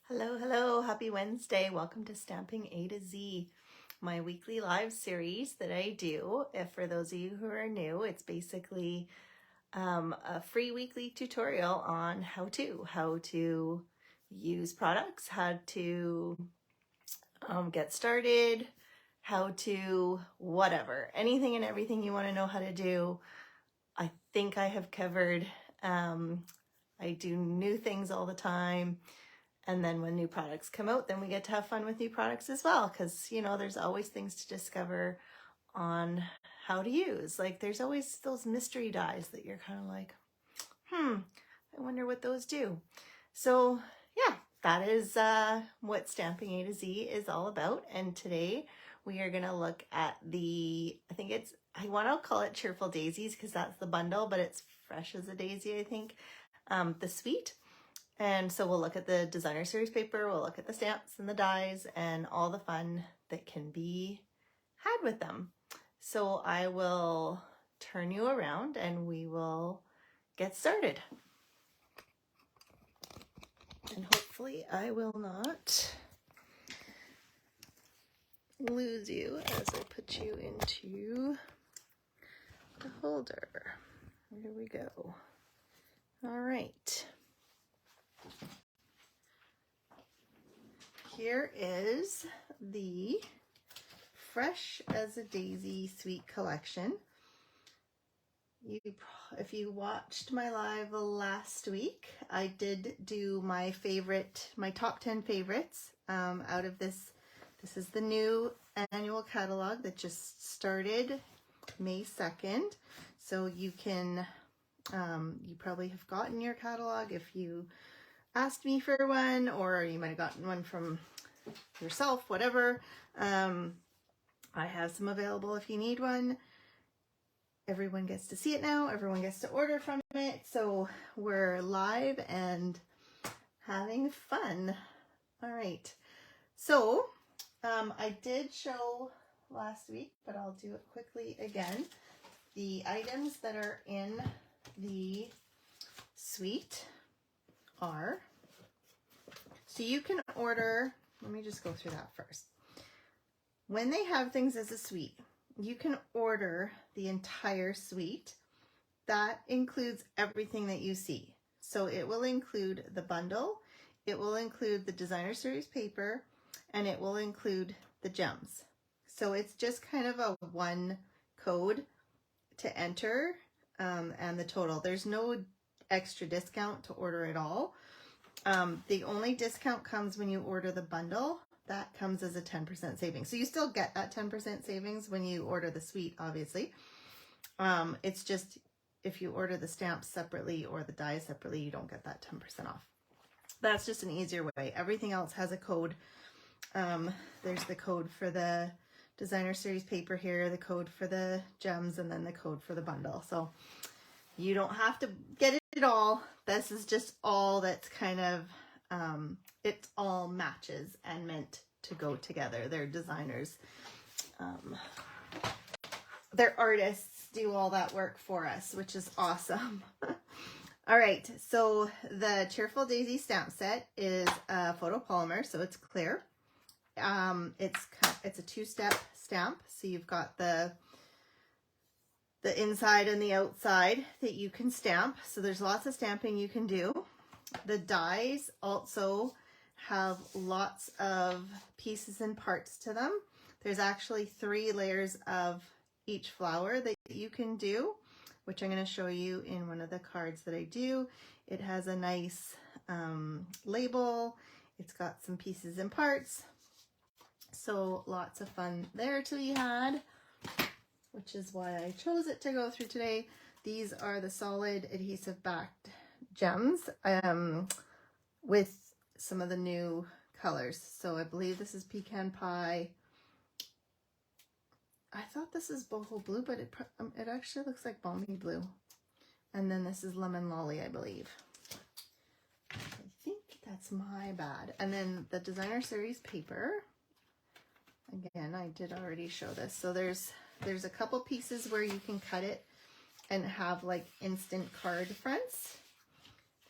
Hello, hello, happy Wednesday. Welcome to Stamping A to Z, my weekly live series that I do. If for those of you who are new, it's basically a free weekly tutorial on how to use products, how to get started, how to whatever, anything and everything you want to know how to do. I think I have covered. I do new things all the time. And then when new products come out, then we get to have fun with new products as well. Because, you know, there's always things to discover on how to use. Like there's always those mystery dies that you're kind of like, I wonder what those do. So yeah, that is what Stamping A to Z is all about. And today we are going to look at I want to call it Cheerful Daisies because that's the bundle, but it's Fresh as a Daisy, I think, the suite. And so we'll look at the designer series paper, we'll look at the stamps and the dies and all the fun that can be had with them. So I will turn you around and we will get started. And hopefully I will not lose you as I put you into the holder. Here we go. All right. Here is the Fresh as a Daisy Suite Collection. If you watched my live last week, I did do my top 10 favorites out of this. This is the new annual catalog that just started May 2nd. So you can, you probably have gotten your catalog if you asked me for one, or you might have gotten one from yourself, whatever. I have some available if you need one. Everyone gets to see it now. Everyone gets to order from it. So we're live and having fun. All right. So I did show last week, but I'll do it quickly again. The items that are in the suite are, so you can order, let me just go through that first. When they have things as a suite, you can order the entire suite. That includes everything that you see. So it will include the bundle, it will include the designer series paper, and it will include the gems. So it's just kind of a one code to enter and the total. There's no extra discount to order it all. The only discount comes when you order the bundle. That comes as a 10% savings. So you still get that 10% savings when you order the suite, obviously. It's just if you order the stamps separately or the dies separately, you don't get that 10% off. That's just an easier way. Everything else has a code. There's the code for the designer series paper here, the code for the gems, and then the code for the bundle. So you don't have to get it all. This is just all that's kind of, it all matches and meant to go together. They're designers. Their artists do all that work for us, which is awesome. All right, so the Cheerful Daisy stamp set is a photopolymer, so it's clear. It's a two-step stamp, so you've got the inside and the outside that you can stamp. So there's lots of stamping you can do. The dies also have lots of pieces and parts to them. There's actually 3 layers of each flower that you can do, which I'm going to show you in one of the cards that I do. It has a nice label. It's got some pieces and parts. So lots of fun there to be had, which is why I chose it to go through today. These are the solid adhesive backed gems with some of the new colors. So I believe this is Pecan Pie. I thought this is Boho Blue, but it actually looks like Balmy Blue. And then this is Lemon Lolly, I believe. I think that's my bad. And then the designer series paper. Again, I did already show this. So there's a couple pieces where you can cut it and have like instant card fronts.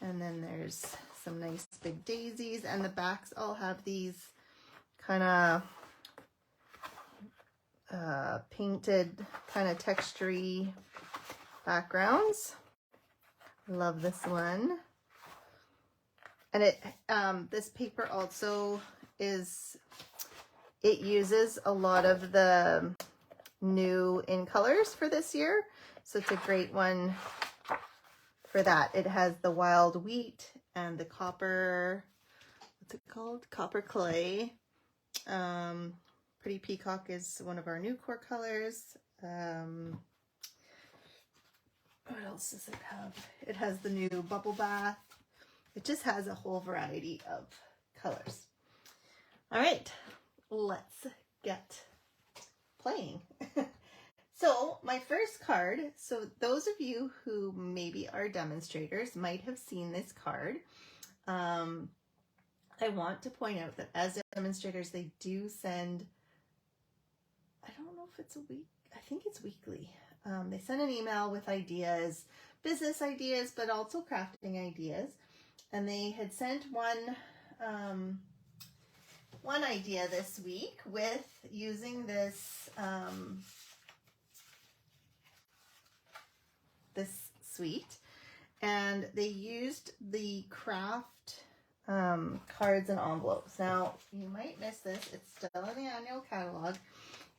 And then there's some nice big daisies, and the backs all have these kind of painted kind of textury backgrounds. Love this one. And it this paper also is, it uses a lot of the new in colors for this year, so it's a great one for that. It has the wild wheat and the copper, what's it called? Copper clay. Pretty Peacock is one of our new core colors. What else does it have? It has the new bubble bath. It just has a whole variety of colors. All right, let's get playing. So my first card, so those of you who maybe are demonstrators might have seen this card. I want to point out that as demonstrators, they do send, I don't know if it's a week, I think it's weekly. They send an email with ideas, business ideas, but also crafting ideas. And they had sent one idea this week with using this this suite, and they used the craft cards and envelopes. Now you might miss this, it's still in the annual catalog.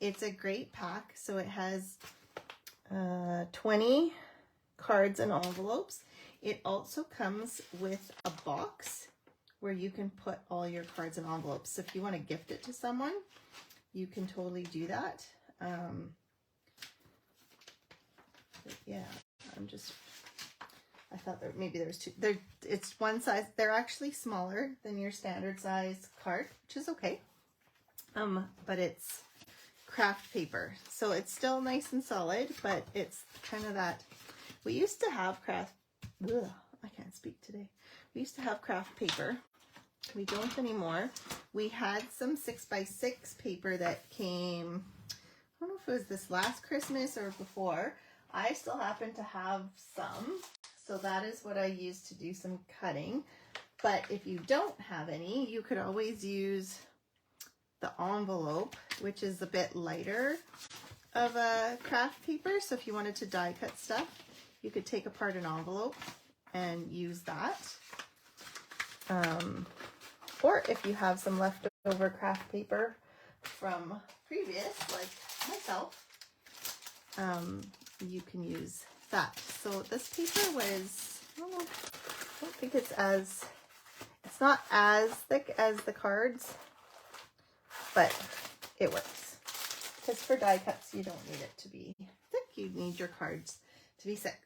It's a great pack, so it has 20 cards and envelopes. It also comes with a box where you can put all your cards and envelopes. So if you want to gift it to someone, you can totally do that. Yeah, I thought that maybe there was two. It's one size. They're actually smaller than your standard size card, which is okay. But it's craft paper, so it's still nice and solid, but it's kind of that. We used to have craft. Ugh, I can't speak today. We used to have craft paper. We don't anymore. We had some 6x6 paper that came, I don't know if it was this last Christmas or before. I still happen to have some, so that is what I use to do some cutting. But if you don't have any, you could always use the envelope, which is a bit lighter of a craft paper. So if you wanted to die cut stuff, you could take apart an envelope and use that. Or if you have some leftover craft paper from previous, like myself, you can use that. So this paper was, I don't think it's not as thick as the cards, but it works. Because for die cuts, you don't need it to be thick. You need your cards to be thick.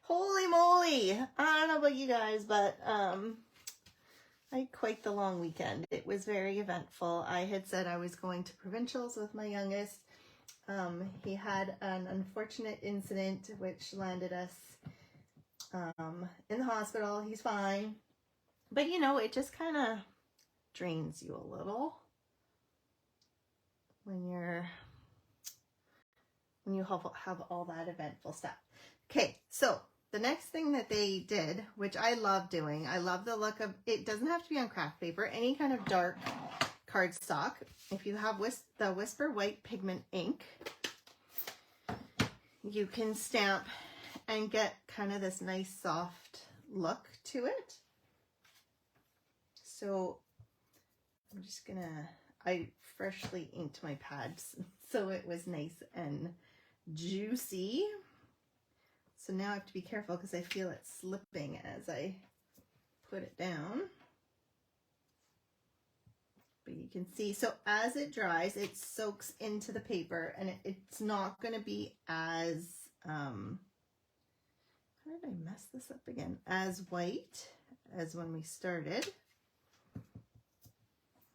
Holy moly! I don't know about you guys, but I had quite the long weekend. It was very eventful. I had said I was going to provincials with my youngest. He had an unfortunate incident which landed us in the hospital. He's fine. But you know, it just kind of drains you a little when you have all that eventful stuff. Okay, so the next thing that they did, which I love doing, I love the look of, it doesn't have to be on craft paper, any kind of dark cardstock. If you have the Whisper White Pigment ink, you can stamp and get kind of this nice soft look to it. So I'm just gonna, I freshly inked my pads, so it was nice and juicy. So now I have to be careful because I feel it slipping as I put it down. But you can see, so as it dries, it soaks into the paper, and it's not going to be as, how did I mess this up again? As white as when we started.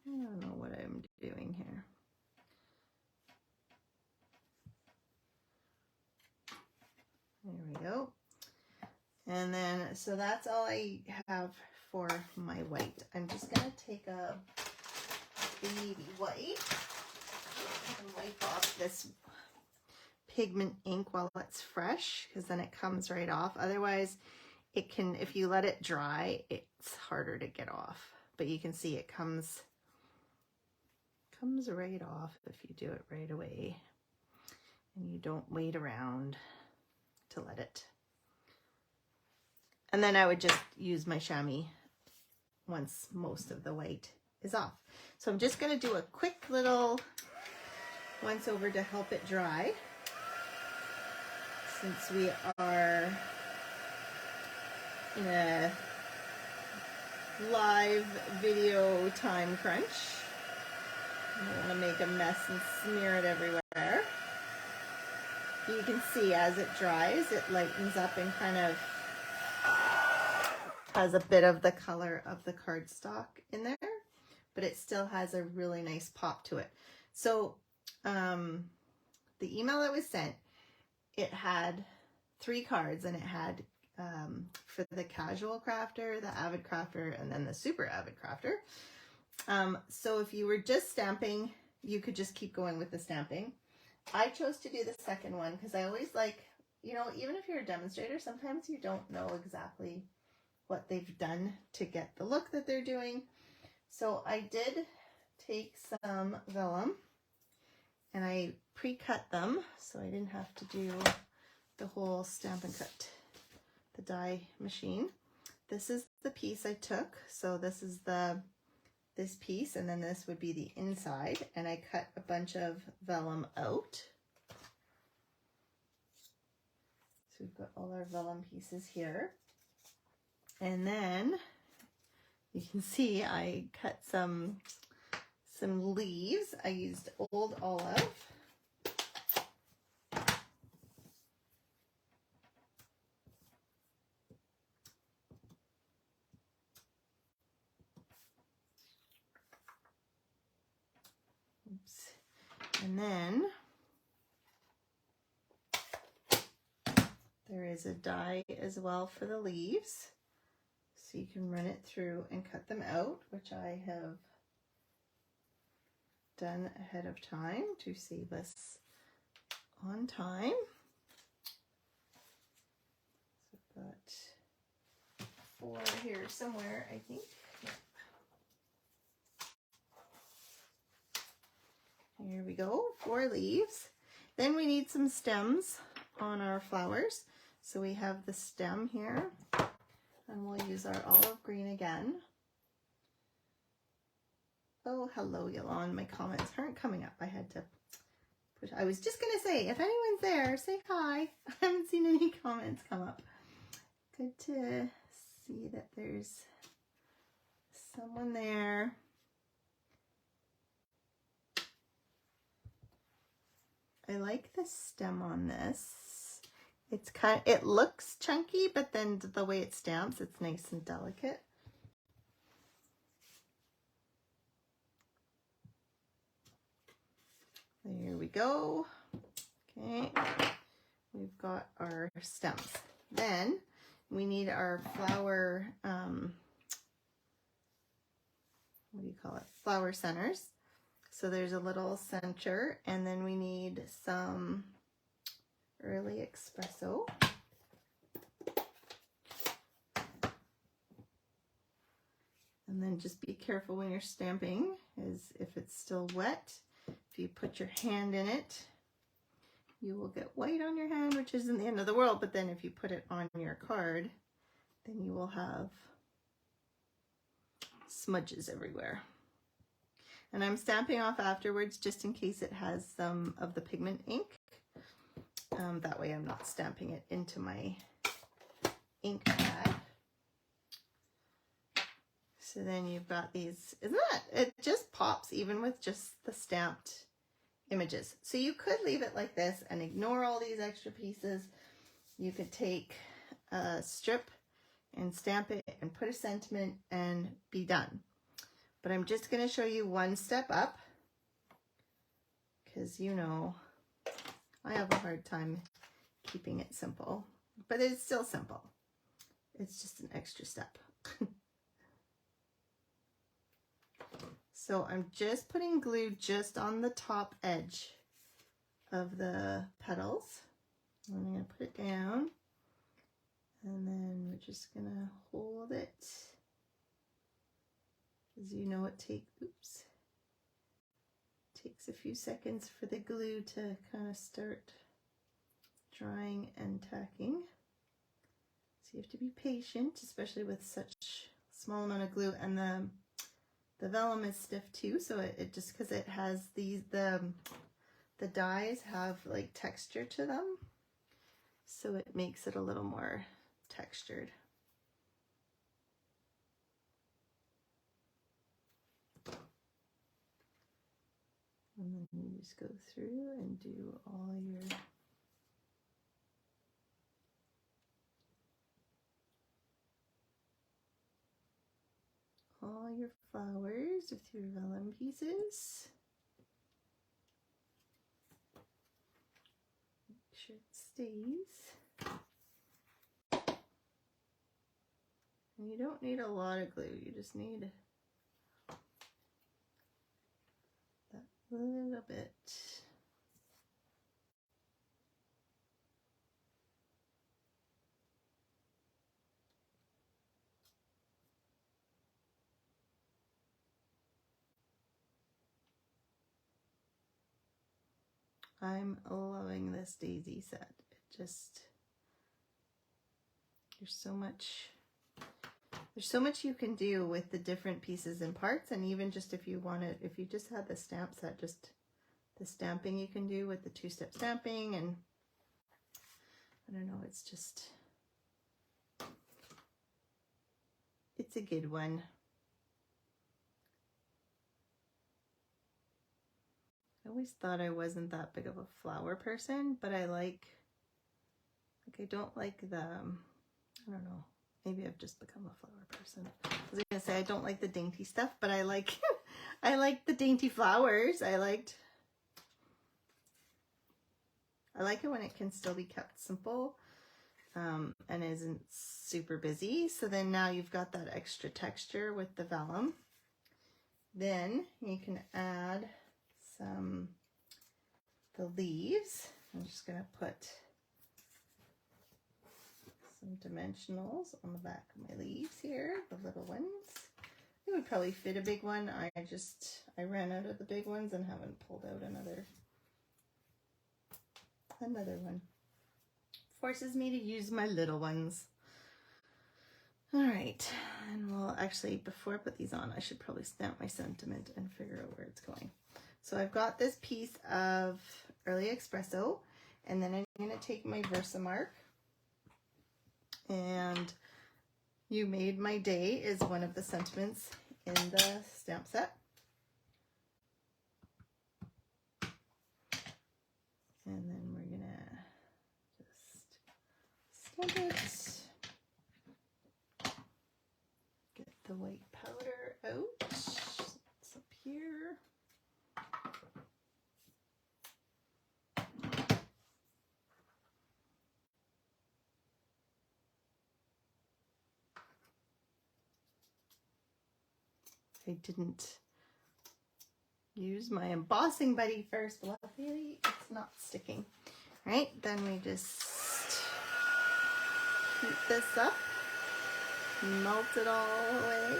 I don't know what I'm doing here. There we go. And then, so that's all I have for my white. I'm just going to take a baby white and wipe off this pigment ink while it's fresh, because then it comes right off. Otherwise, it can, if you let it dry, it's harder to get off. But you can see it comes right off if you do it right away and you don't wait around to let it. And then I would just use my chamois once most of the white is off. So I'm just going to do a quick little once over to help it dry, since we are in a live video time crunch. I don't want to make a mess and smear it everywhere. You can see as it dries, it lightens up and kind of has a bit of the color of the cardstock in there, but it still has a really nice pop to it. So the email that was sent, it had 3 cards, and it had for the casual crafter, the avid crafter, and then the super avid crafter. So if you were just stamping, you could just keep going with the stamping. I chose to do the second one because I always like, you know, even if you're a demonstrator, sometimes you don't know exactly what they've done to get the look that they're doing. So I did take some vellum and I pre-cut them so I didn't have to do the whole stamp and cut, the die machine. This is the piece I took. So this is this piece, and then this would be the inside, and I cut a bunch of vellum out. So we've got all our vellum pieces here. And then you can see I cut some leaves. I used old olive. Oops. And then there is a die as well for the leaves. So you can run it through and cut them out, which I have done ahead of time to save us on time. So I've got 4 here somewhere, I think. Yep. Here we go, 4 leaves. Then we need some stems on our flowers. So we have the stem here, and we'll use our olive green again. Oh, hello, Yolande. My comments aren't coming up. I had to push. I was just going to say, if anyone's there, say hi. I haven't seen any comments come up. Good to see that there's someone there. I like the stem on this. It's it looks chunky, but then the way it stamps, it's nice and delicate. There we go. Okay, we've got our stems. Then we need our flower, what do you call it? Flower centers. So there's a little center, and then we need some early espresso. And then just be careful when you're stamping, is if it's still wet. If you put your hand in it, you will get white on your hand, which isn't the end of the world. But then if you put it on your card, then you will have smudges everywhere. And I'm stamping off afterwards just in case it has some of the pigment ink. That way I'm not stamping it into my ink pad. So then you've got these, isn't that, it just pops even with just the stamped images. So you could leave it like this and ignore all these extra pieces. You could take a strip and stamp it and put a sentiment and be done. But I'm just going to show you one step up, because you know I have a hard time keeping it simple, but it's still simple. It's just an extra step. So I'm just putting glue just on the top edge of the petals. I'm going to put it down, And then we're just gonna hold it. As you know, it takes a few seconds for the glue to kind of start drying and tacking. So you have to be patient, especially with such small amount of glue, and the vellum is stiff too, so it just, because it has these, the dies have like texture to them, so it makes it a little more textured. And then you just go through and do all your flowers with your vellum pieces. Make sure it stays. And you don't need a lot of glue, you just need that little bit. I'm loving this daisy set. It just, there's so much you can do with the different pieces and parts, and even just if you wanted, if you just had the stamp set, just the stamping you can do with the two-step stamping, and I don't know, it's just, it's a good one. I always thought I wasn't that big of a flower person, but I don't like the, I don't know, maybe I've just become a flower person. I was gonna say I don't like the dainty stuff, but I like I like the dainty flowers. I like it when it can still be kept simple, and isn't super busy. So then now you've got that extra texture with the vellum. Then you can add the leaves. I'm just gonna put some dimensionals on the back of my leaves here, the little ones. It would probably fit a big one. I ran out of the big ones and haven't pulled out another one. Forces me to use my little ones. All right, and we'll actually, before I put these on, I should probably stamp my sentiment and figure out where it's going. So I've got this piece of Early Espresso, and then I'm going to take my Versamark, and "You Made My Day" is one of the sentiments in the stamp set. And then we're going to just stamp it. Get the white powder out. It's up here. I didn't use my embossing buddy first, but luckily it's not sticking. All right, then we just heat this up, melt it all away,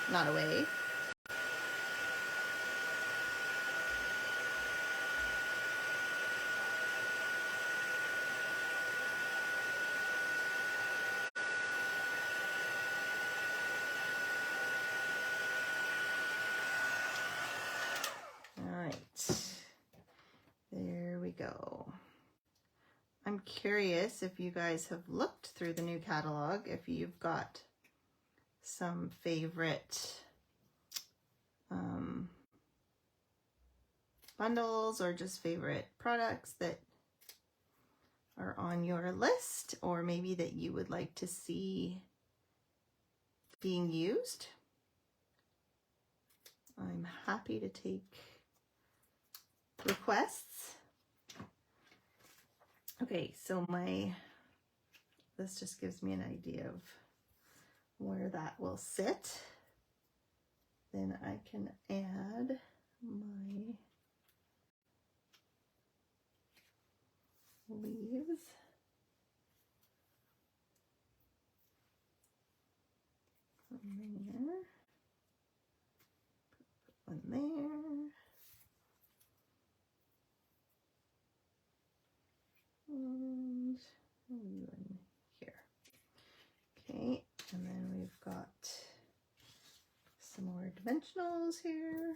not away. There we go. I'm curious if you guys have looked through the new catalog, if you've got some favorite bundles or just favorite products that are on your list, or maybe that you would like to see being used. I'm happy to take requests. Okay, so this just gives me an idea of where that will sit. Then I can add my leaves. there. One there. And one here. Okay, and then we've got some more dimensionals here.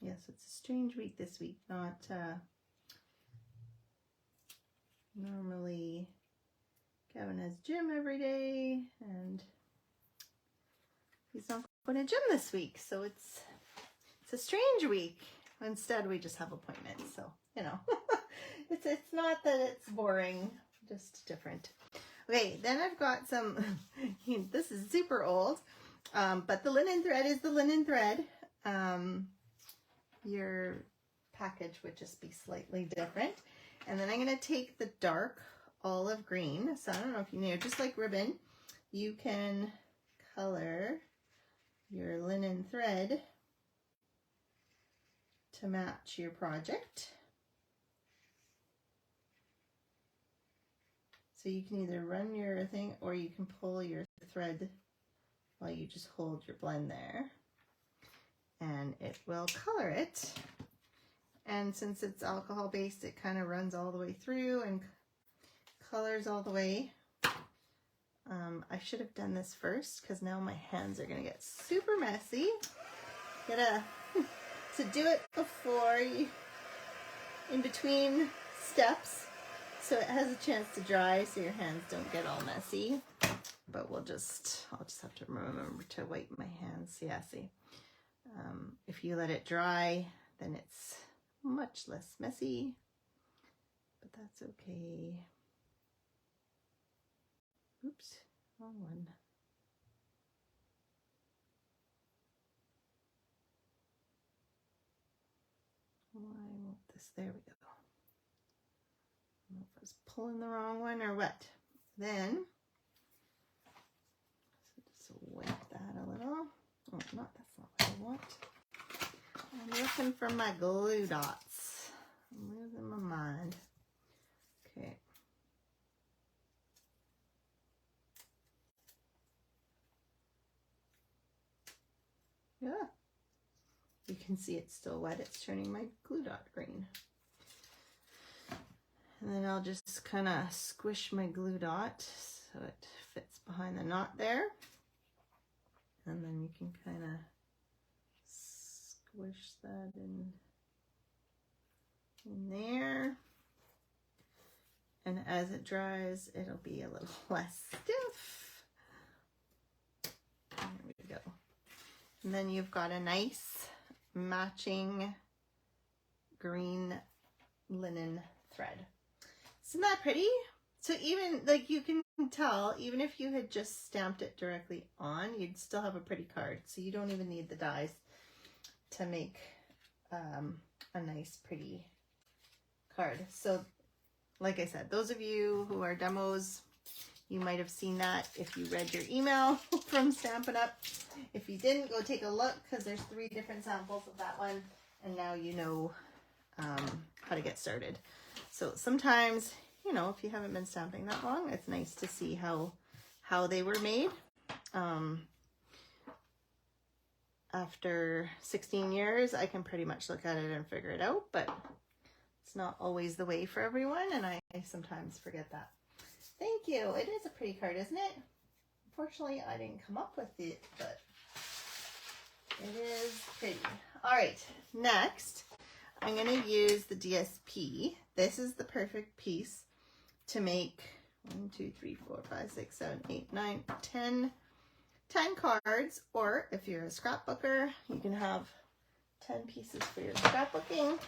Yes, it's a strange week this week. Not normally Kevin has gym every day, and he's not going to gym this week, so it's a strange week. Instead, we just have appointments, so you know, it's not that it's boring, just different. Okay, then I've got some. This is super old, but the linen thread is the linen thread. Your package would just be slightly different. And then I'm going to take the dark olive green. So I don't know if you know, just like ribbon, you can color your linen thread to match your project. So you can either run your thing or you can pull your thread while you just hold your blend there. And it will color it. And since it's alcohol based, it kind of runs all the way through and colors all the way. I should have done this first because now my hands are going to get super messy. Gotta to do it before you, in between steps, so it has a chance to dry so your hands don't get all messy. But I'll just have to remember to wipe my hands. Yeah, see. If you let it dry, then it's much less messy, but that's okay. Oops, wrong one. Why won't this? There we go. I don't know if I was pulling the wrong one or what. Then, so just wipe that a little. Oh, that's not what I want. I'm looking for my glue dots. I'm losing my mind. Okay. Yeah. You can see it's still wet. It's turning my glue dot green. And then I'll just kind of squish my glue dot so it fits behind the knot there. And then you can kind of squish that in there. And as it dries, it'll be a little less stiff. There we go. And then you've got a nice matching green linen thread. Isn't that pretty? So even like you can tell, even if you had just stamped it directly on, you'd still have a pretty card. So you don't even need the dies to make a nice pretty card. So like I said, those of you who are demos, you might have seen that if you read your email from Stampin' Up. If you didn't, go take a look because there's 3 different samples of that one. And now you know how to get started. So sometimes, you know, if you haven't been stamping that long, it's nice to see how they were made. After 16 years, I can pretty much look at it and figure it out, but it's not always the way for everyone, and I sometimes forget that. Thank you. It is a pretty card, isn't it? Unfortunately, I didn't come up with it, but it is pretty. All right, next, I'm going to use the DSP. This is the perfect piece to make 1, 2, 3, 4, 5, 6, 7, 8, 9, 10 cards, or if you're a scrapbooker, you can have 10 pieces for your scrapbooking.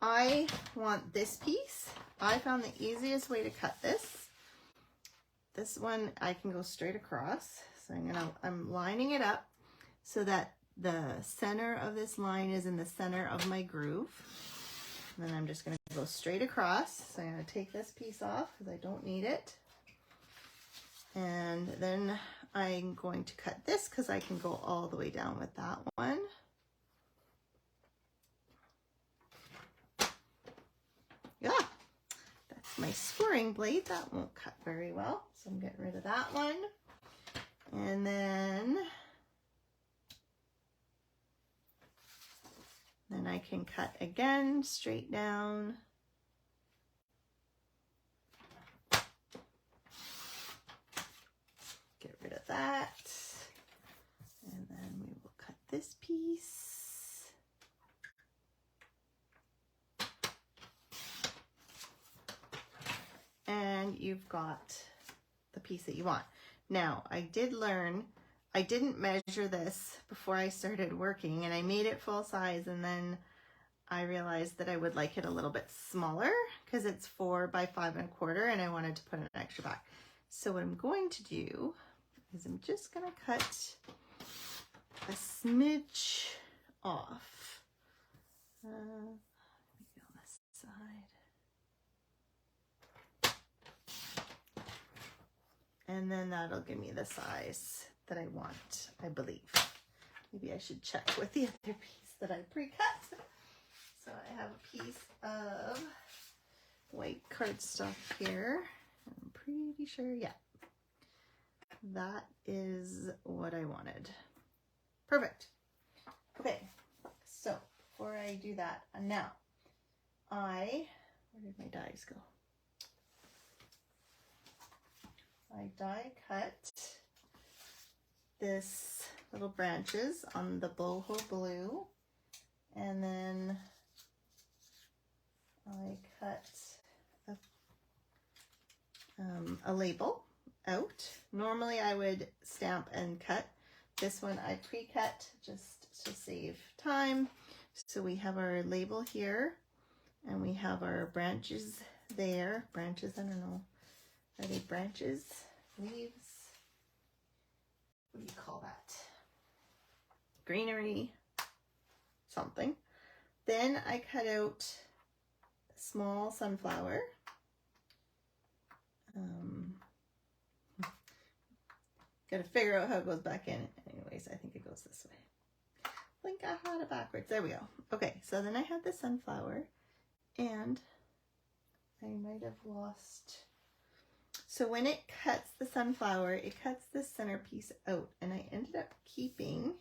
I want this piece. I found the easiest way to cut this. This one I can go straight across. So I'm lining it up so that the center of this line is in the center of my groove. And then I'm just going to go straight across. So I'm going to take this piece off because I don't need it. And then I'm going to cut this because I can go all the way down with that one. Yeah, that's my scoring blade. That won't cut very well, so I'm getting rid of that one. And then I can cut again straight down. Get rid of that. And then we will cut this piece. And you've got the piece that you want. Now, I did learn, I didn't measure this before I started working, and I made it full size, and then I realized that I would like it a little bit smaller because it's 4 by 5 1/4, and I wanted to put an extra back. So what I'm going to do is I'm just going to cut a smidge off. Maybe on this side. And then that'll give me the size that I want, I believe. Maybe I should check with the other piece that I pre-cut. So I have a piece of white cardstock here. I'm pretty sure, yeah. That is what I wanted. Perfect. Okay, so before I do that, now where did my dies go? I die cut this little branches on the boho blue, and then I cut a label out. Normally I would stamp and cut. This one I pre-cut just to save time. So we have our label here, and we have our branches there. Branches, I don't know. Are they branches? Leaves? What do you call that? Greenery? Something. Then I cut out a small sunflower. Gotta figure out how it goes back in. Anyways, I think it goes this way. I think I had it backwards. There we go. Okay, so then I had the sunflower, and I might have lost. So when it cuts the sunflower, it cuts the centerpiece out, and I ended up keeping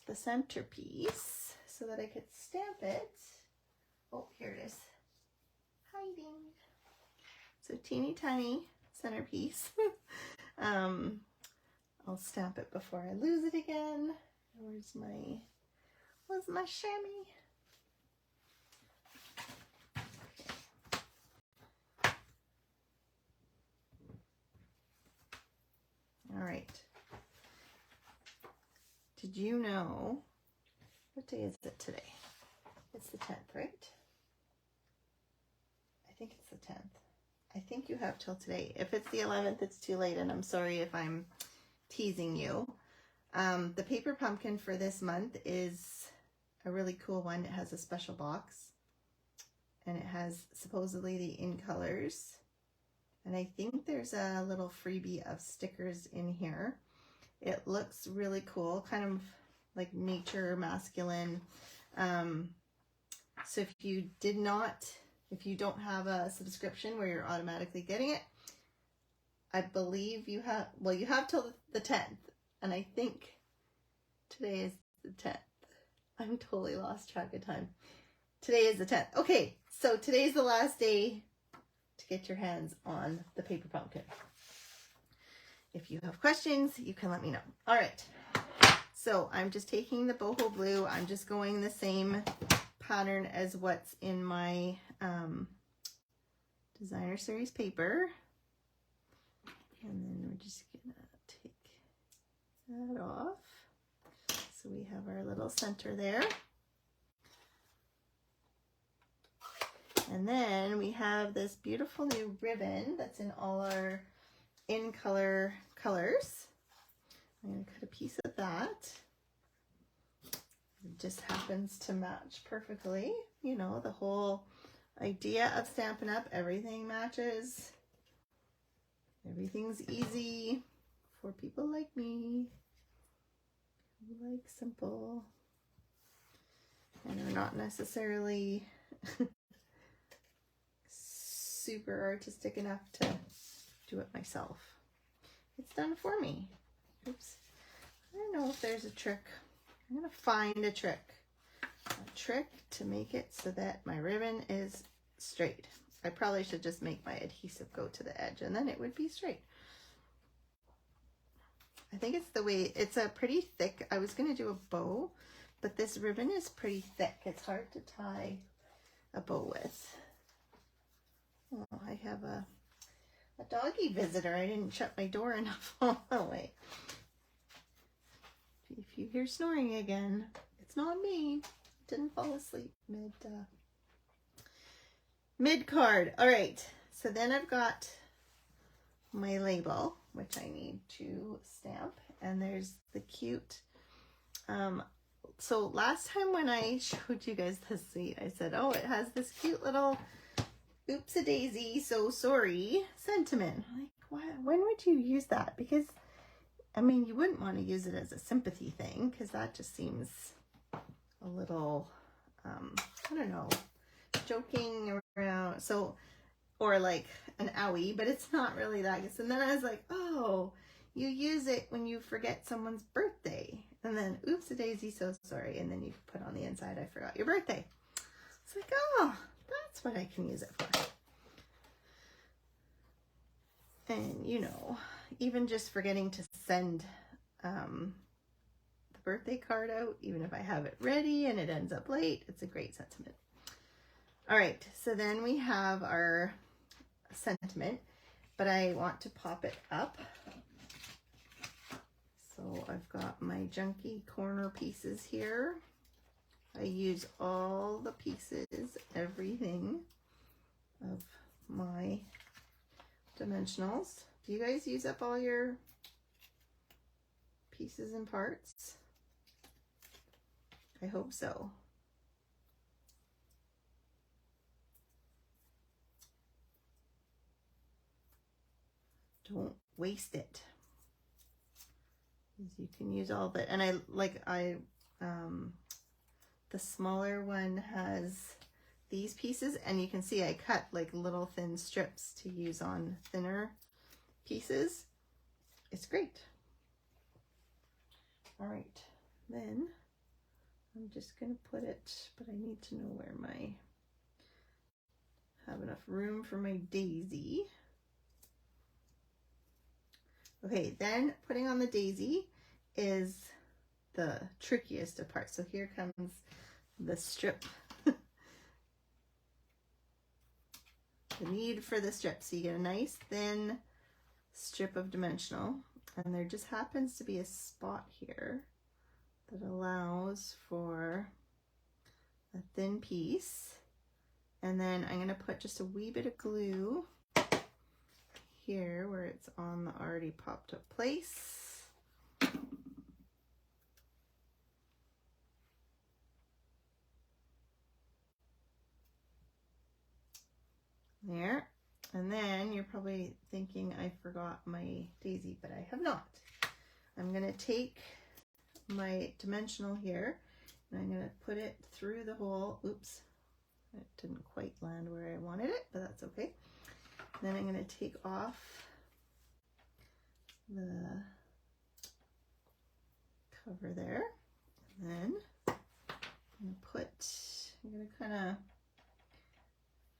the centerpiece so that I could stamp it. Oh, here it is. Hiding. So teeny tiny centerpiece. I'll stamp it before I lose it again. Where's my chamois? All right. Did you know, what day is it today? It's the 10th, right? I think it's the 10th. I think you have till today. If it's the 11th, it's too late, and I'm sorry if I'm teasing you. The paper pumpkin for this month is a really cool one. It has a special box, and it has supposedly the in colors. And I think there's a little freebie of stickers in here. It looks really cool, kind of like nature, masculine. So if you don't have a subscription where you're automatically getting it, I believe you have till the 10th. And I think today is the 10th. I'm totally lost track of time. Today is the 10th. Okay, so today's the last day to get your hands on the paper pumpkin. If you have questions, you can let me know. All right, so I'm just taking the boho blue. I'm just going the same pattern as what's in my designer series paper. And then we're just gonna take that off. So we have our little center there. And then we have this beautiful new ribbon that's in all our in color colors. I'm going to cut a piece of that. It just happens to match perfectly. You know, the whole idea of Stampin' Up, everything matches. Everything's easy for people like me who like simple and are not necessarily super artistic enough to do it myself. It's done for me. Oops. I don't know if there's a trick. I'm gonna find a trick. A trick to make it so that my ribbon is straight. I probably should just make my adhesive go to the edge and then it would be straight. I think it's the way, it's a pretty thick, I was gonna do a bow, but this ribbon is pretty thick. It's hard to tie a bow with. Oh, I have a doggy visitor. I didn't shut my door enough all the way. If you hear snoring again, it's not me. Didn't fall asleep mid card. All right, so then I've got my label, which I need to stamp, and there's the cute so last time when I showed you guys this seat, I said, oh, it has this cute little oops-a-daisy, so sorry sentiment. Like, when would you use that? Because I mean, you wouldn't want to use it as a sympathy thing, because that just seems a little I don't know, joking around. So, or like an owie, but it's not really that. And then I was like, oh, you use it when you forget someone's birthday. And then, oops-a-daisy, so sorry. And then you put on the inside, I forgot your birthday. It's like, oh, that's what I can use it for. And, you know, even just forgetting to send the birthday card out, even if I have it ready and it ends up late, it's a great sentiment. All right, so then we have our sentiment, but I want to pop it up. So I've got my junky corner pieces here. I use all the pieces, everything of my dimensionals. Do you guys use up all your pieces and parts? I hope so. Don't waste it. You can use all of it. And the smaller one has these pieces, and you can see I cut like little thin strips to use on thinner pieces. It's great. All right, then I'm just gonna put it, but I need to know where have enough room for my daisy. Okay, then putting on the daisy is the trickiest of parts. So here comes the strip. The need for the strip. So you get a nice thin strip of dimensional, and there just happens to be a spot here that allows for a thin piece. And then I'm going to put just a wee bit of glue here where it's on the already popped up place. There. And then you're probably thinking I forgot my daisy, but I have not. I'm going to take my dimensional here and I'm going to put it through the hole. Oops, it didn't quite land where I wanted it, but that's okay. Then I'm going to take off the cover there. And then I'm going to kind of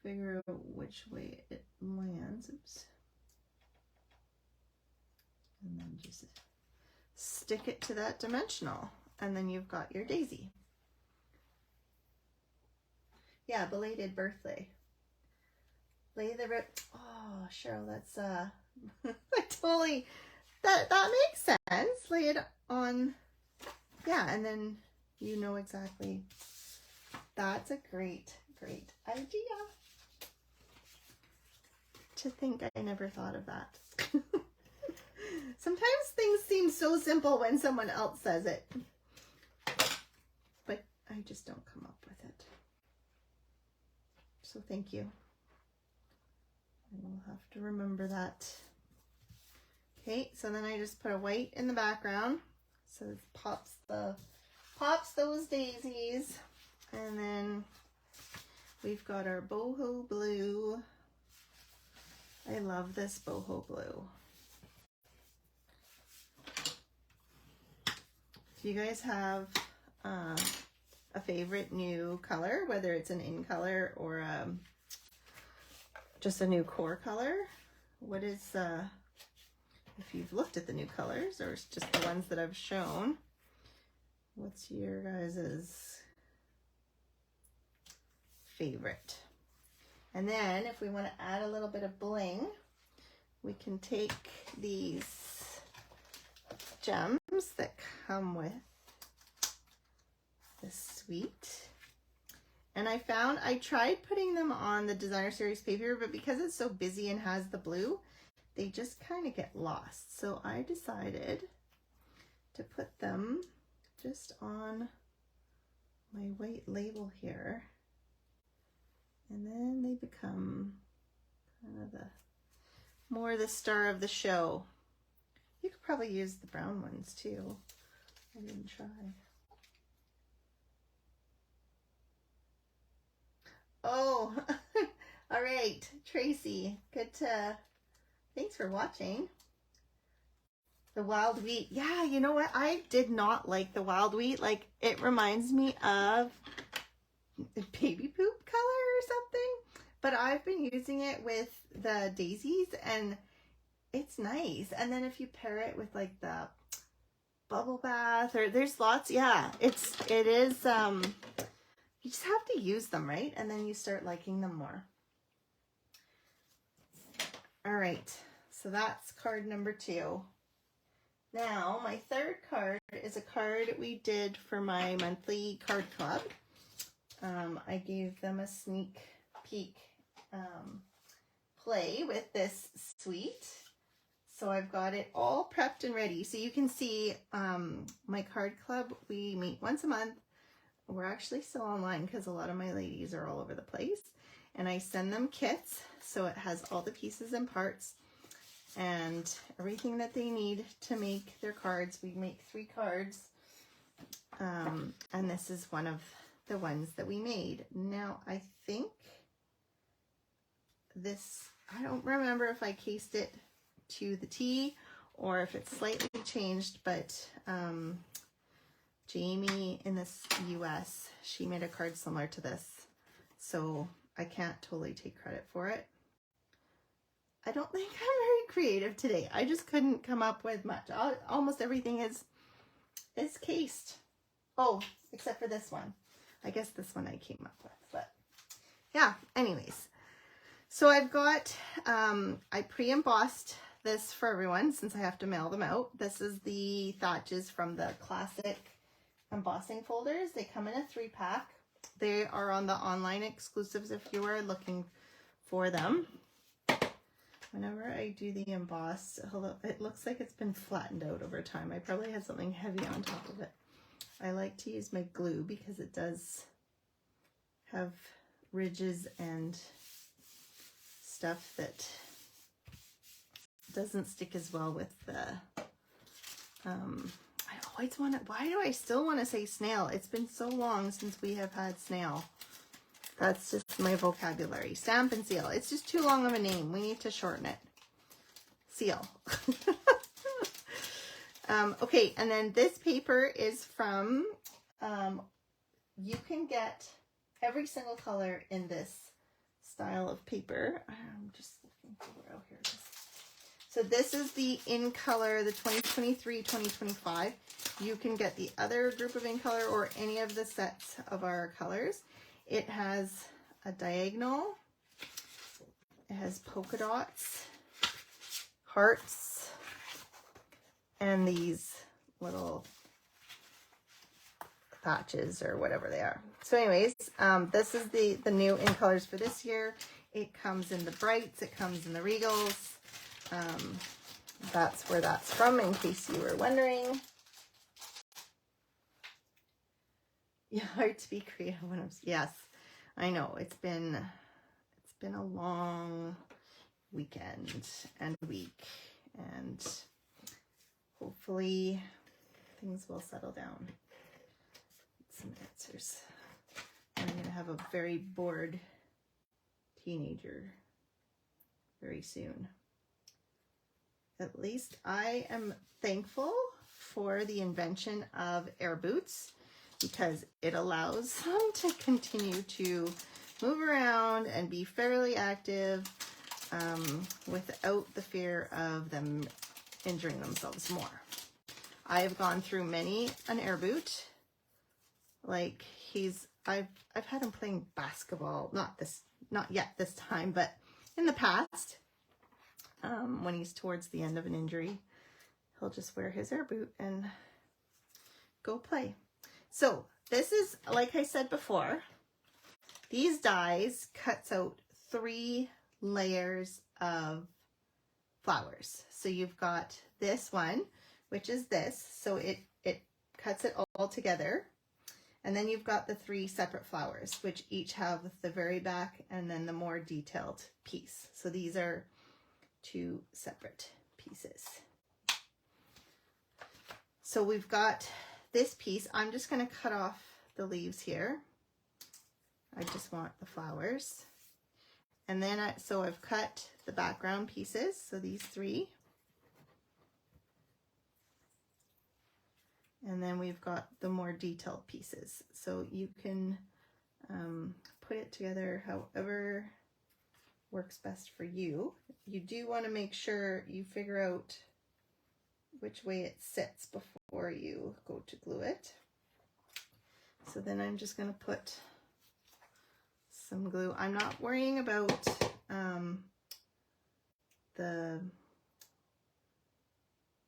figure out which way it lands. Oops. And then just stick it to that dimensional. And then you've got your daisy. Yeah, belated birthday. Lay the rip. Oh, Cheryl, that's I totally that makes sense. Lay it on. Yeah, and then you know exactly. That's a great idea. To think I never thought of that. Sometimes things seem so simple when someone else says it, but I just don't come up with it. So thank you. I will have to remember that. Okay, so then I just put a white in the background. So it pops those daisies. And then we've got our boho blue. I love this boho blue. Do you guys have a favorite new color, whether it's an in color or just a new core color? What is, if you've looked at the new colors or just the ones that I've shown, what's your guys's favorite? And then if we want to add a little bit of bling, we can take these gems that come with this suite. And I tried putting them on the designer series paper, but because it's so busy and has the blue, they just kind of get lost. So I decided to put them just on my white label here. And then they become kind of more the star of the show. You could probably use the brown ones too. I didn't try. Oh, all right, Tracy, thanks for watching. The wild wheat. Yeah, you know what? I did not like the wild wheat. Like, it reminds me of baby poop color or something, but I've been using it with the daisies and it's nice. And then if you pair it with like the bubble bath, or there's lots, yeah, it is you just have to use them, right? And then you start liking them more. All right, so that's card number 2. Now my third card is a card we did for my monthly card club. I gave them a sneak peek play with this suite. So I've got it all prepped and ready. So you can see my card club, we meet once a month. We're actually still online because a lot of my ladies are all over the place. And I send them kits. So it has all the pieces and parts and everything that they need to make their cards. We make 3 cards. And this is one of the ones that we made. Now, I think this, I don't remember if I cased it to the T or if it's slightly changed, but Jamie in the US, she made a card similar to this. So I can't totally take credit for it. I don't think I'm very creative today. I just couldn't come up with much. Almost everything is cased. Oh, except for this one. I guess this one I came up with, but yeah, anyways. So I've got, I pre-embossed this for everyone since I have to mail them out. This is the Thatches from the classic embossing folders. They come in a 3-pack. They are on the online exclusives if you are looking for them. Whenever I do the emboss, it looks like it's been flattened out over time. I probably had something heavy on top of it. I like to use my glue because it does have ridges and stuff that doesn't stick as well with the, I always want to, why do I still want to say snail? It's been so long since we have had snail. That's just my vocabulary. Stamp and seal. It's just too long of a name. We need to shorten it. Seal. Okay, and then this paper is from, you can get every single color in this style of paper. I'm just looking for where, oh, here it is. So this is the in color, the 2023-2025. You can get the other group of in color or any of the sets of our colors. It has a diagonal. It has polka dots, hearts, and these little patches or whatever they are. So anyways, this is the new in colors for this year. It comes in the brights, it comes in the regals. That's where that's from, in case you were wondering. Yeah, hard to be creative when I'm, yes, I know, it's been a long weekend and week, and hopefully things will settle down. Some answers. I'm going to have a very bored teenager very soon. At least I am thankful for the invention of air boots, because it allows them to continue to move around and be fairly active without the fear of them injuring themselves more. I have gone through many an air boot. Like I've had him playing basketball, not yet this time, but in the past, when he's towards the end of an injury, he'll just wear his air boot and go play. So this is, like I said before, these dies cuts out 3 layers of flowers. So you've got this one, which is this. So it cuts it all together. And then you've got the 3 separate flowers, which each have the very back and then the more detailed piece. So these are 2 separate pieces. So we've got this piece. I'm just going to cut off the leaves here. I just want the flowers. And then so I've cut the background pieces. So these 3. And then we've got the more detailed pieces. So you can put it together however works best for you. You do want to make sure you figure out which way it sits before you go to glue it. So then I'm just going to put some glue. I'm not worrying about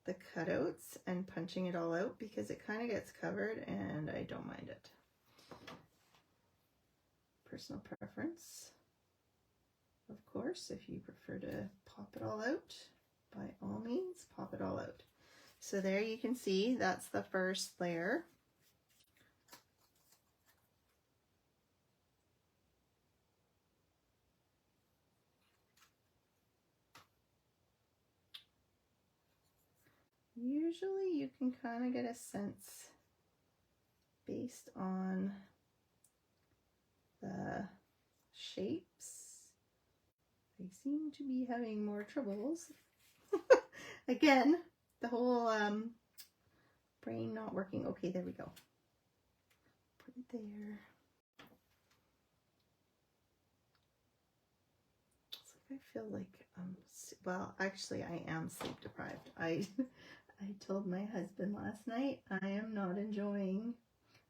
the cutouts and punching it all out, because it kind of gets covered and I don't mind it. Personal preference, of course. If you prefer to pop it all out, by all means, pop it all out. So there you can see that's the first layer. Usually you can kind of get a sense based on the shapes. I seem to be having more troubles. Again, the whole brain not working. Okay, there we go. Put it there. It's like I feel like well, actually I am sleep deprived. I told my husband last night I am not enjoying,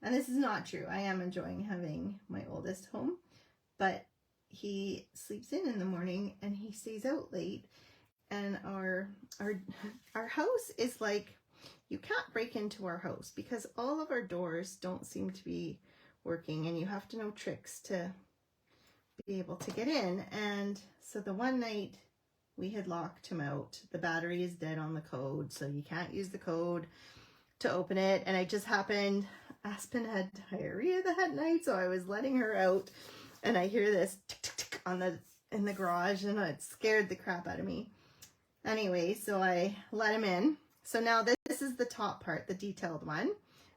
and this is not true, I am enjoying having my oldest home, but he sleeps in the morning and he stays out late, and our house is like, you can't break into our house because all of our doors don't seem to be working, and you have to know tricks to be able to get in. And so the one night we had locked him out. The battery is dead on the code, so you can't use the code to open it. And it just happened, Aspen had diarrhea that night, so I was letting her out, and I hear this tick, tick, tick in the garage, and it scared the crap out of me. Anyway, so I let him in. So now this is the top part, the detailed one,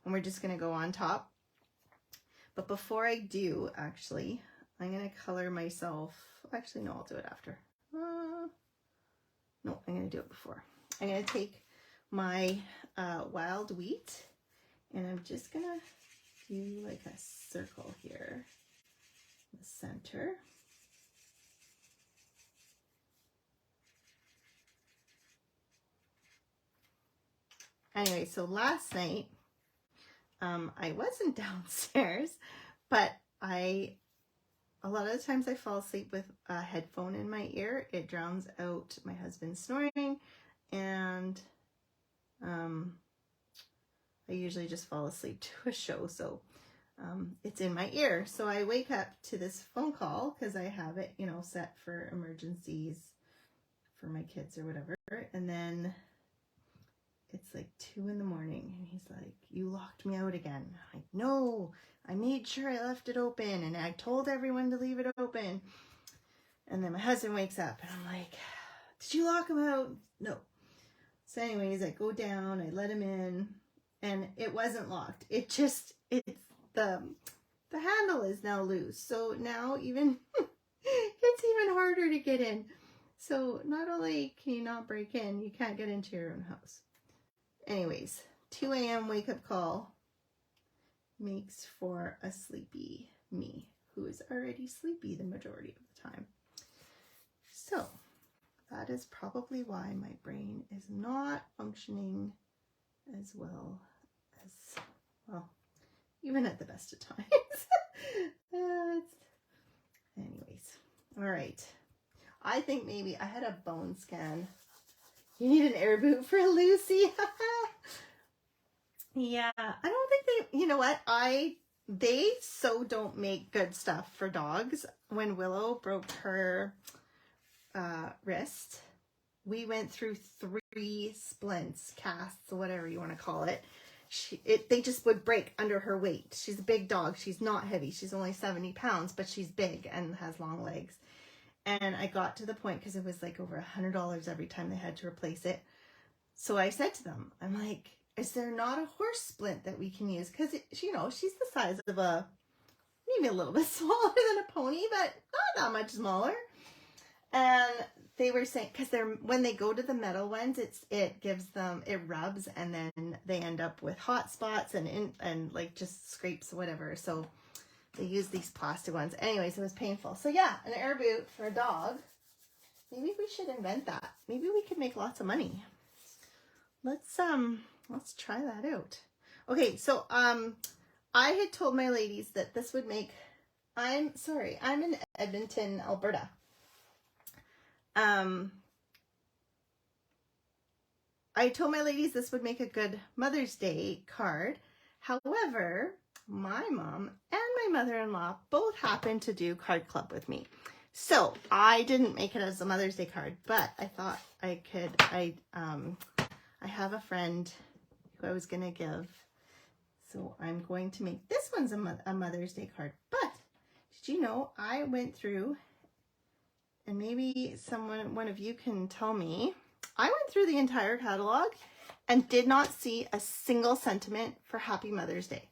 and we're just going to go on top. But before I do, actually, I'm going to color myself. Actually, no, I'll do it after. No, I'm going to do it before. I'm going to take my wild wheat, and I'm just going to do like a circle here in the center. Anyway, so last night, I wasn't downstairs, but a lot of the times I fall asleep with a headphone in my ear. It drowns out my husband's snoring, and I usually just fall asleep to a show, so it's in my ear. So I wake up to this phone call because I have it, you know, set for emergencies for my kids or whatever, and then it's like 2 in the morning, and he's like, "You locked me out again." I'm like, "No, I made sure I left it open, and I told everyone to leave it open." And then my husband wakes up, and I'm like, "Did you lock him out?" "No." So anyways, I go down, I let him in, and it wasn't locked. It's the handle is now loose. So now even it's even harder to get in. So not only can you not break in, you can't get into your own house. Anyways, 2 a.m. wake up call makes for a sleepy me, who is already sleepy the majority of the time. So that is probably why my brain is not functioning as well as, well, even at the best of times. Anyways, all right. I think maybe I had a bone scan. You need an air boot for Lucy. Yeah, I don't think they, you know what? They so don't make good stuff for dogs. When Willow broke her wrist, we went through 3 splints, casts, whatever you want to call it. They just would break under her weight. She's a big dog. She's not heavy. She's only 70 pounds, but she's big and has long legs. And I got to the point, because it was like over $100 every time they had to replace it. So I said to them, I'm like, is there not a horse splint that we can use? Because, you know, she's the size of maybe a little bit smaller than a pony, but not that much smaller. And they were saying, because when they go to the metal ones, it gives them, it rubs, and then they end up with hot spots and like just scrapes or whatever. So they use these plastic ones. Anyways, it was painful. So yeah, an air boot for a dog. Maybe we should invent that. Maybe we could make lots of money. Let's try that out. Okay, so I had told my ladies that this would make, I'm in Edmonton, Alberta. I told my ladies this would make a good Mother's Day card. However, my mom and my mother-in-law both happen to do card club with me. So I didn't make it as a Mother's Day card, but I thought I could, I have a friend who I was going to give. So I'm going to make this one's a Mother's Day card. But did you know I went through, and maybe one of you can tell me, I went through the entire catalog and did not see a single sentiment for Happy Mother's Day.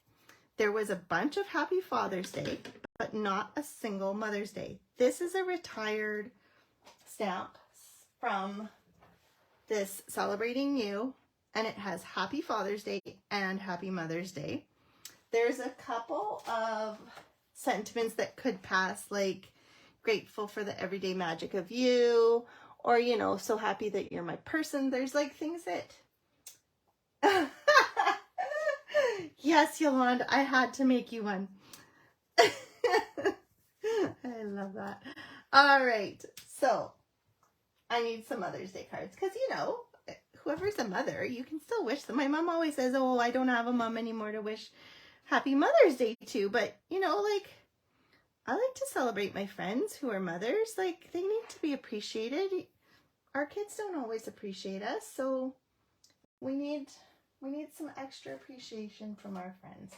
There was a bunch of Happy Father's Day, but not a single Mother's Day. This is a retired stamp from this Celebrating You, and it has Happy Father's Day and Happy Mother's Day. There's a couple of sentiments that could pass, like grateful for the everyday magic of you, or, you know, so happy that you're my person. There's like things that... Yes, Yolanda, I had to make you one. I love that. All right, so I need some Mother's Day cards, because, you know, whoever's a mother, you can still wish them. My mom always says, oh, I don't have a mom anymore to wish Happy Mother's Day to, but, you know, like, I like to celebrate my friends who are mothers. Like, they need to be appreciated. Our kids don't always appreciate us, so we need some extra appreciation from our friends.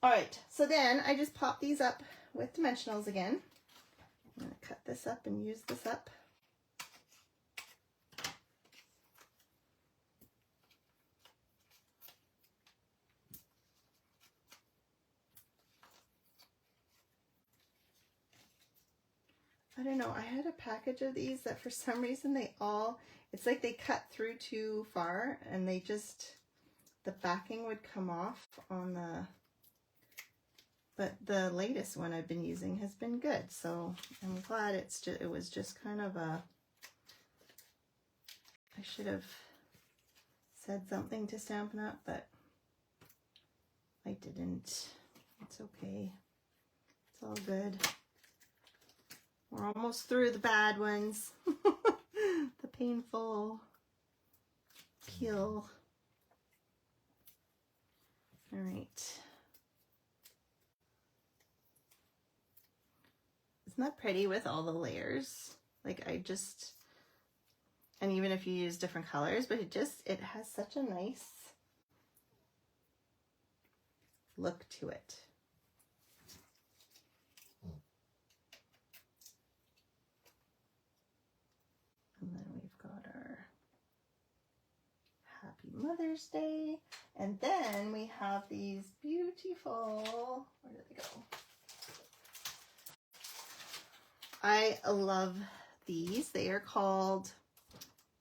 All right, so then I just pop these up with dimensionals again. I'm going to cut this up and use this up. I don't know, I had a package of these that for some reason it's like they cut through too far, and the backing would come off on but the latest one I've been using has been good, so I'm glad it was just kind of I should have said something to Stampin' Up, but I didn't. It's okay. It's all good. We're almost through the bad ones. The painful peel. All right. Isn't that pretty with all the layers? Like and even if you use different colors, but it has such a nice look to it. And then we've got our Mother's Day. And then we have these beautiful, where did they go? I love these. They are called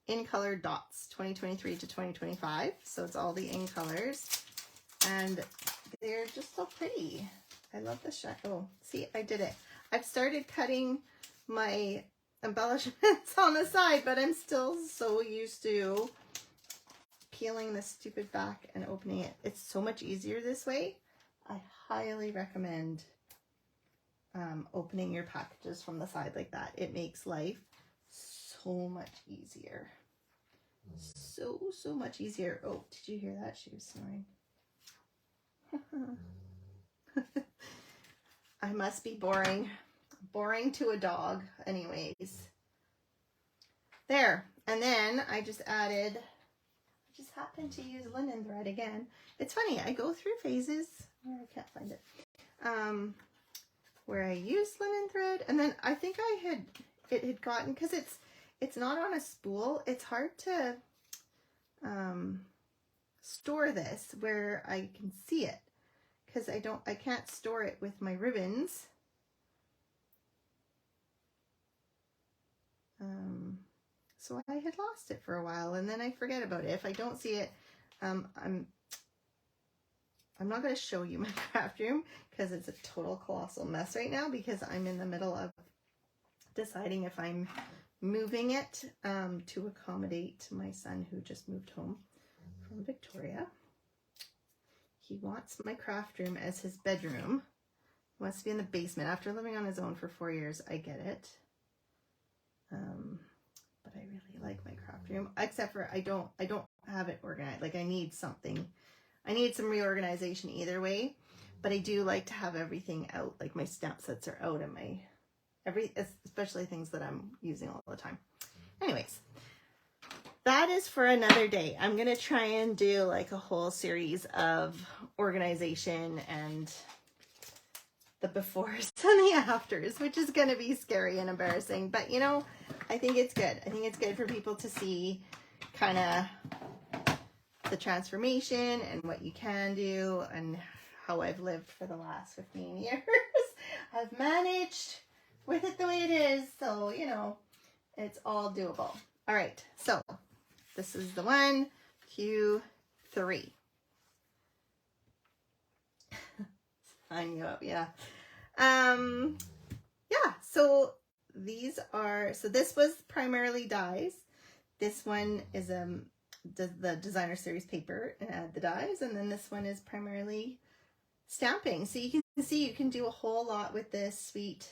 In Color Dots 2023 to 2025. So it's all the in colors. And they're just so pretty. I love the shadow. Oh, see, I did it. I've started cutting my embellishments on the side, but I'm still so used to peeling the stupid back and opening it. It's so much easier this way. I highly recommend opening your packages from the side like that. It makes life so much easier. So much easier. Oh, did you hear that? She was snoring. I must be boring to a dog anyways. There. And then I just added, I just happened to use linen thread again. It's funny, I go through phases where I can't find it, where I use linen thread, and then I think it had gotten, because it's not on a spool, it's hard to store this where I can see it, because I can't store it with my ribbons. So I had lost it for a while, and then I forget about it. If I don't see it, I'm not going to show you my craft room because it's a total colossal mess right now, because I'm in the middle of deciding if I'm moving it to accommodate my son who just moved home from Victoria. He wants my craft room as his bedroom. He wants to be in the basement. After living on his own for 4 years, I get it. But I really like my craft room, except for I don't have it organized. Like I need some reorganization either way, but I do like to have everything out. Like my stamp sets are out, and especially things that I'm using all the time. Anyways, that is for another day. I'm gonna try and do like a whole series of organization and the befores and the afters, which is going to be scary and embarrassing, but you know, I think it's good. I think it's good for people to see kind of the transformation and what you can do and how I've lived for the last 15 years. I've managed with it the way it is, so you know, it's all doable. All right, so this is the 1, 2, 3. Sign you up, yeah. Yeah, so these are, so this was primarily dies. This one is the designer series paper and add the dies, and then this one is primarily stamping. So you can see you can do a whole lot with this suite,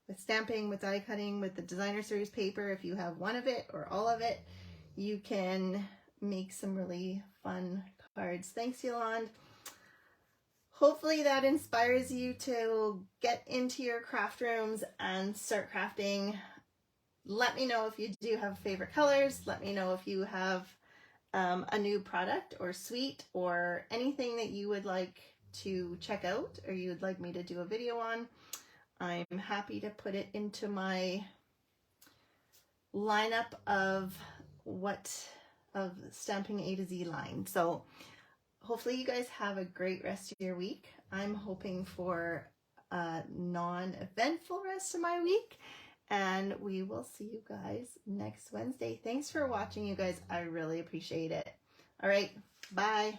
with stamping, with die cutting, with the designer series paper. If you have one of it or all of it, you can make some really fun cards. Thanks, Yolande. Hopefully that inspires you to get into your craft rooms and start crafting. Let me know if you do have favorite colors. Let me know if you have a new product or suite or anything that you would like to check out or you would like me to do a video on. I'm happy to put it into my lineup of Stamping A to Z line. So hopefully you guys have a great rest of your week. I'm hoping for a non-eventful rest of my week, and we will see you guys next Wednesday. Thanks for watching, you guys. I really appreciate it. All right, bye.